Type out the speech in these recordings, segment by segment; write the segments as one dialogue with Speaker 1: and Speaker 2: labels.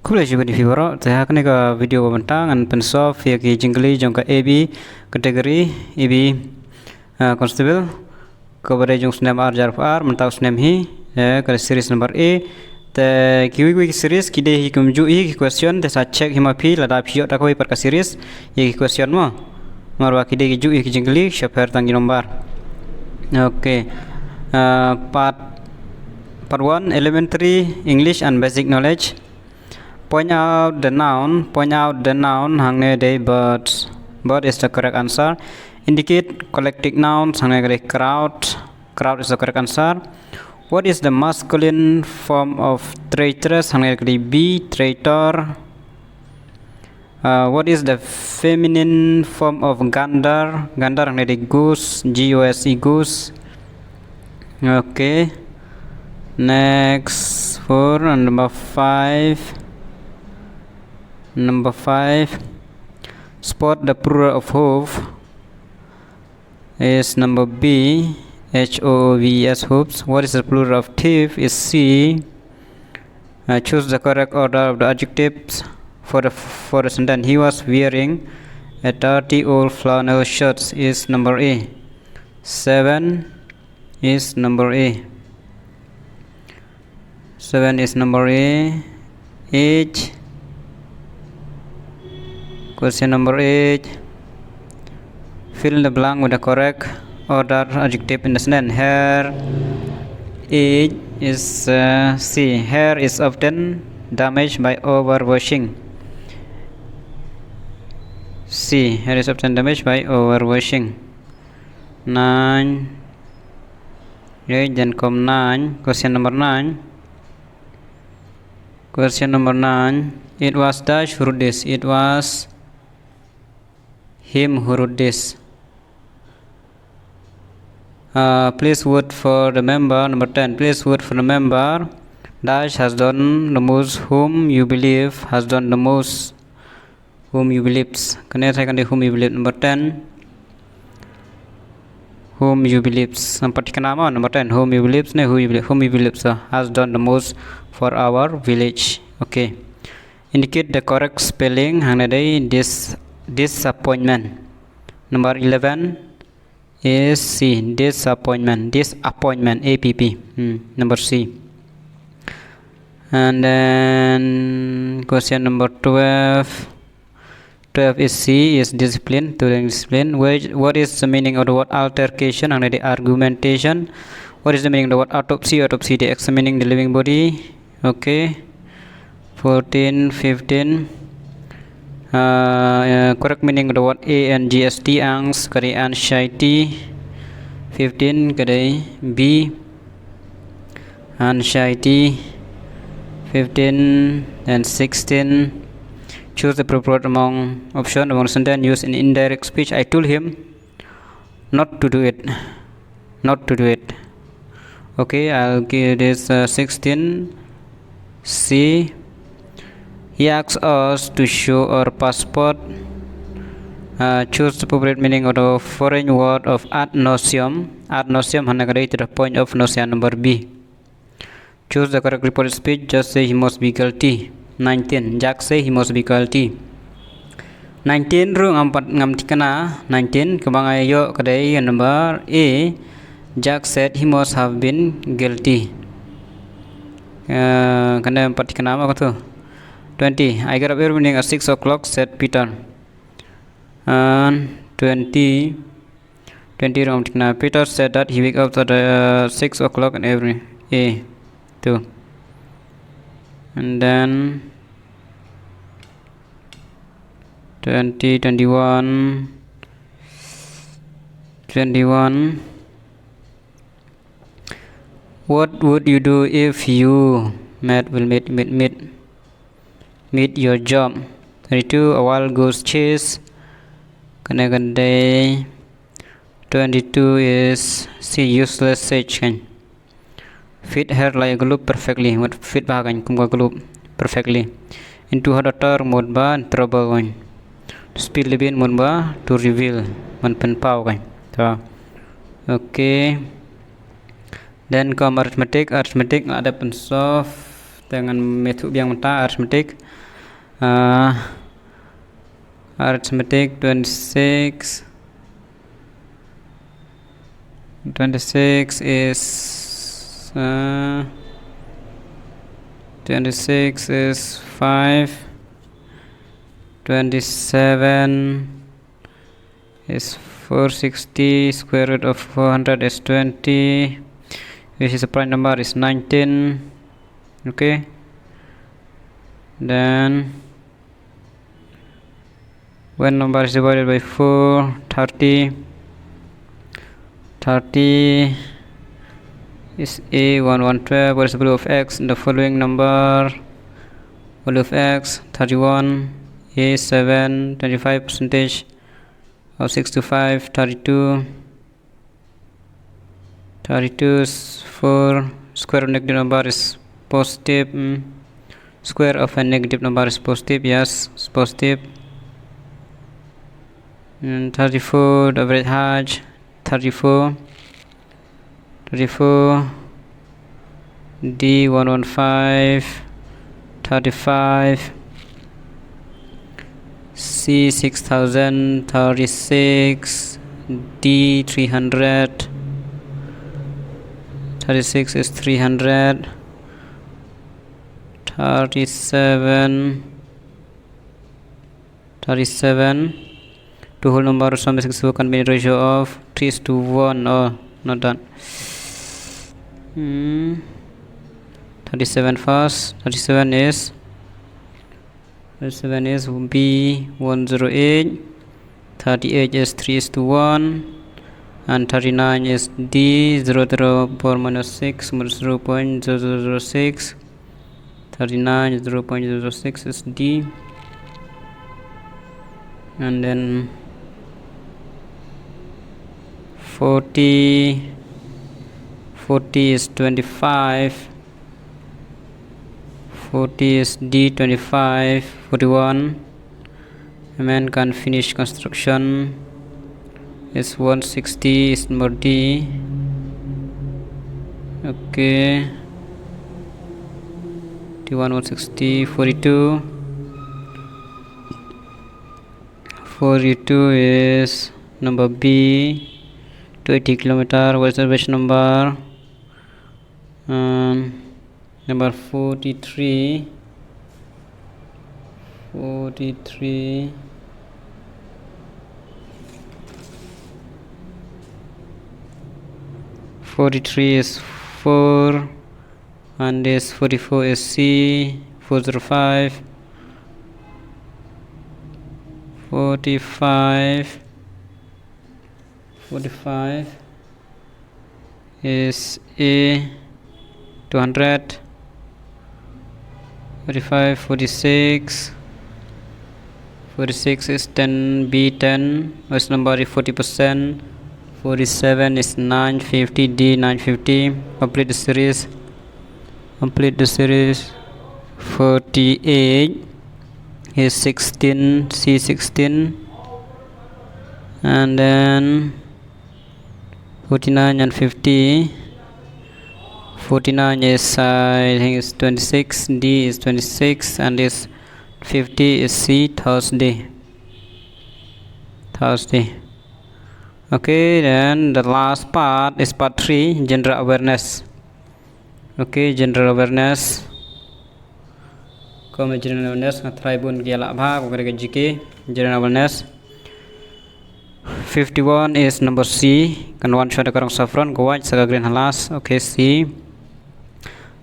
Speaker 1: Cool aja bani fibro. Saya akan ke video bentang an pensov ya ki jingli jong ka AB kategori AB Constable kepada jong snem R jar R mentau snem hi ke series number A te kiwi series kide hi kumju hi question te sa check hima phi lada phio ta koi par ka series ye question mo marwa kide ki ju hi jingli shaper tangi nomor. Okay. Part 1 elementary English and basic knowledge. Point out the noun hangne day birds. Bird is the correct answer. Indicate collective nouns hangne crowd is the correct answer. What is the masculine form of traitress hangne be traitor. What is the feminine form of gander hangne goose GOSE goose. Okay, next for number 5. Number 5, spot the plural of hoof is number B, HOOVES hooves. What is the plural of thief is C. Choose the correct order of the adjectives for the sentence. He was wearing a dirty old flannel shirt is number A. 7 is number A. 7 is number A. 8. Question number 8. Fill in the blank with the correct order adjective in the sentence. Hair 8 is C. Hair is often damaged by overwashing. C. Hair is often damaged by overwashing. 9. 8 then come 9. Question number 9. Question number 9. It was Dash who wrote this. It was him who wrote this. Please vote for the member. Number 10. Please vote for the member. Dash has done the most. Whom you believe has done the most. Whom you believes. Can I take whom you believe? Number 10. Whom you believes. Number 10. Whom you believes. Whom you believes has done the most for our village. Okay. Indicate the correct spelling. Disappointment. Number 11 is C. Disappointment. APP. Number C. And then question number 12. 12 is C. Is discipline. What is the meaning of the word altercation? And the argumentation. What is the meaning of the word autopsy? Autopsy, the examining the living body. Okay. 14, 15. Correct meaning of the word ANGST, angst, kari anxiety. 15 kari B, anxiety. 15 and 16. Choose the appropriate among option among sentence used in indirect speech. I told him not to do it. Okay, I'll give this 16 C. He asks us to show our passport. Choose the appropriate meaning of the foreign word of ad nauseam. Ad nauseam hanagari to the point of nausea. Number B. Choose the correct reported speech. Just say he must be guilty. 19. Jack say he must be guilty. 19 rung ampat ngamtikana. 19 kebang ayo kadai number A. Jack said he must have been guilty. Kena ampat tikana apa tu? 20. I got up every morning at 6 o'clock, said Peter. 20 wrong. Peter said that he wake up at 6 o'clock and every A. 2. And then 21. What would you do if you meet your job? 32. A wild goose chase. Day. 22 is C. Useless sage. Fit her like a globe perfectly. What fit bahagan kumka globe perfectly. Into her daughter modba trouble. Speed libin modba to reveal. Man pen pau kan. Okay. Then come arithmetic ada pensov dengan method yang mentah arithmetic. Arithmetic 26 is 26 is 5, 27 is 460, square root of 400 is 20, which is a prime number is 19. Okay, then when number is divided by 4, 30 is a 112. What is the value of x in the following number? Value of x 31, a 7, 25% of 6 to 5, 32 is 4. Square of negative number is positive. Square of a negative number is positive. Yes, it's positive. And 34, the average height 34 D 115, 35 C 6000, 36 D 300, 36 is 300, 37 two whole number of sum is can be ratio of 3:1. Oh, not done. 37 first. 37 is B 108. 38 is 3:1, and 39 is D 0.04 minus 6 minus 0.006. 39 is 0.06 is D, and then 40 is 25. 40 is D 25. 41 a man can finish construction is 160 is number D. Okay, D1 160. 42 is number B 20 kilometer. What is the reservation number? Number 43 is 4, and this 44 is C 405. 45 is A 200. 45 46 is 10 B 10. What's number is 40%? 47 is 950 D 950. Complete the series. 48 is 16 C 16, and then 49 and 50. 49 is I think is 26, D is 26, and this 50 is C Thursday. Okay, then the last part is part 3, general awareness. Okay, general awareness. Come general awareness try bun gela bha ko GK general awareness. 51 is number C, kan one shot karang saffron go white saga green halas. Okay, C.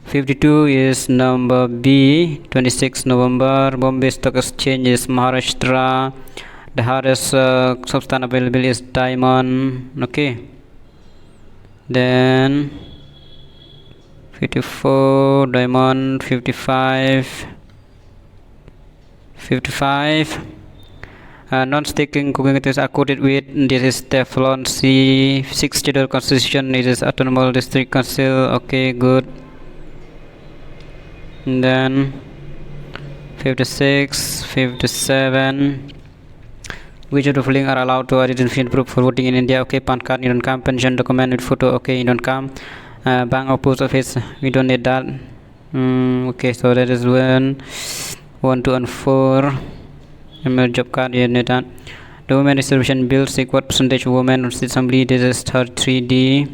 Speaker 1: 52 is number B 26 November. Bombay Stock Exchange is Maharashtra. The hardest substance available is diamond. Okay, then 54 diamond. 55 non-sticking cooking it is coated with this is Teflon. C 60 constitution. It is autonomous district council. Okay, good. And then 56 57 which of the following are allowed to identify proof for voting in India? Okay, PAN card, you don't come. Pension document with photo. Okay, you don't come. Bank or post office, we don't need that. Okay, so that is 1, 2, and 4. Job card here. The women distribution bill. Seek what percentage of women on assembly? This is 33D.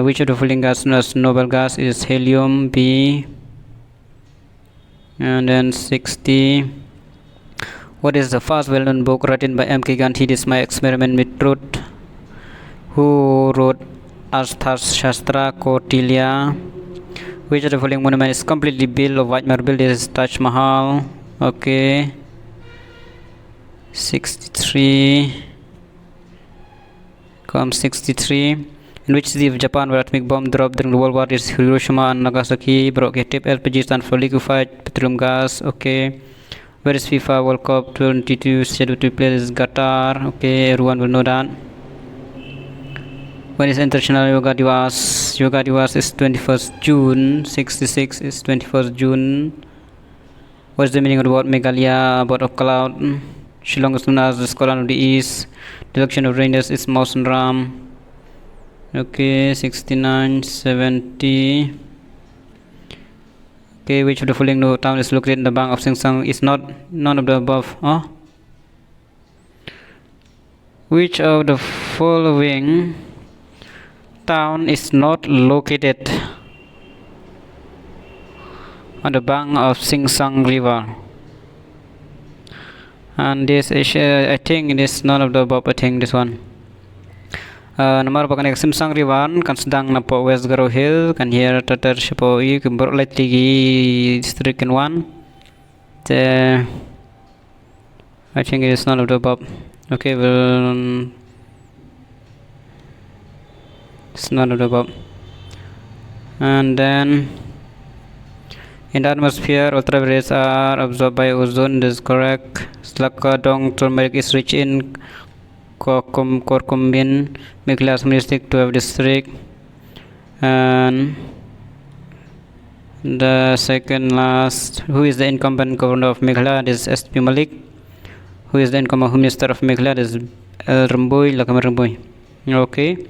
Speaker 1: Which of the following gas is noble gas? Is helium? B. And then 60. What is the first well-known book written by M.K. Gandhi? This is my experiment with truth. Who wrote Arthashastra? Kautilya. Which of the following monument is completely built of white marble? This is Taj Mahal. Okay. 63. Come 63. In which city of Japan were atomic bomb dropped during the World War? Is Hiroshima and Nagasaki. Broadcast LPG stand for liquefied petroleum gas. Okay. Where is FIFA World Cup 22 scheduled to play? This is Qatar. Okay, everyone will know that. When is International Yoga Divas? Yoga Divas is 21st June. 66 is 21st June. What is the meaning of the word Meghalaya? Bird of cloud. Shillong is known as the Scotland of the East. The election of reindeers is mouse and ram. Okay, 69, 70. Okay, which of the following town is located in the bank of Singsang? Is not none of the above. Which of the following town is not located on the bank of Singsang River? And this is, I think it is none of the above. I think this one. Nomor pakai Singsang River kan sedang nampak West Garo Hill kan here tatar siapa i kembur light lagi district kan one. I think it is none of the above. Okay, well, it's none of the above. And then in the atmosphere, ultraviolet are absorbed by ozone. This is correct. Slakadong turmeric is rich in curcumin. Meghalaya district 12 district. And the second last, who is the incumbent governor of Meghalaya? This is S.P. Malik. Who is the incumbent minister of Meghalaya? This is Ramboi Lakam Ramboi. Okay.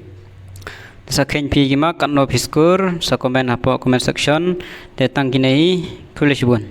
Speaker 1: Sa khen pi gima kan no piskur sa comment hapo comment section de tang kinai kulish bun.